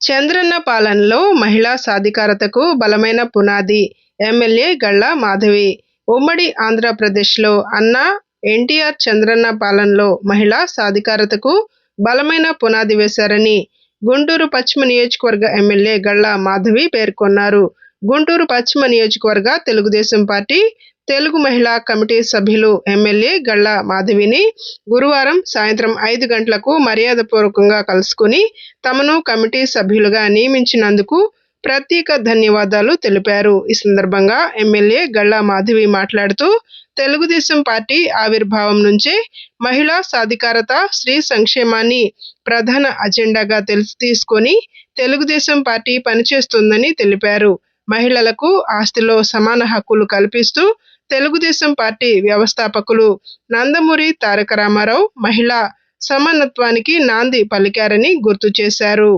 చంద్రన్న పాలనలో మహిళా సాధికారతకు బలమైన పునాది. ఎమ్మెల్యే గళ్ళ మాధవి. ఉమ్మడి ఆంధ్రప్రదేశ్లో అన్నా ఎన్టీఆర్ చంద్రన్న పాలనలో మహిళా సాధికారతకు బలమైన పునాది వేశారని గుంటూరు పశ్చిమ నియోజకవర్గ ఎమ్మెల్యే గళ్ళ మాధవి పేర్కొన్నారు. గుంటూరు పశ్చిమ నియోజకవర్గ తెలుగుదేశం పార్టీ తెలుగు మహిళా కమిటీ సభ్యులు ఎమ్మెల్యే గళ్ళ మాధవిని గురువారం సాయంత్రం 5 గంటలకు మర్యాదపూర్వకంగా కలుసుకుని తమను కమిటీ సభ్యులుగా నియమించినందుకు ప్రత్యేక ధన్యవాదాలు తెలిపారు. ఈ సందర్భంగా ఎమ్మెల్యే గళ్ళ మాధవి మాట్లాడుతూ తెలుగుదేశం పార్టీ ఆవిర్భావం నుంచే మహిళా సాధికారత, స్త్రీ సంక్షేమాన్ని ప్రధాన అజెండాగా తీసుకొని తెలుగుదేశం పార్టీ పనిచేస్తుందని తెలిపారు. మహిళలకు ఆస్తిలో సమాన హక్కులు కల్పిస్తూ తెలుగుదేశం పార్టీ వ్యవస్థాపకులు నందమూరి తారక రామారావు మహిళా సమానత్వానికి నాంది పలికారని గుర్తు చేశారు.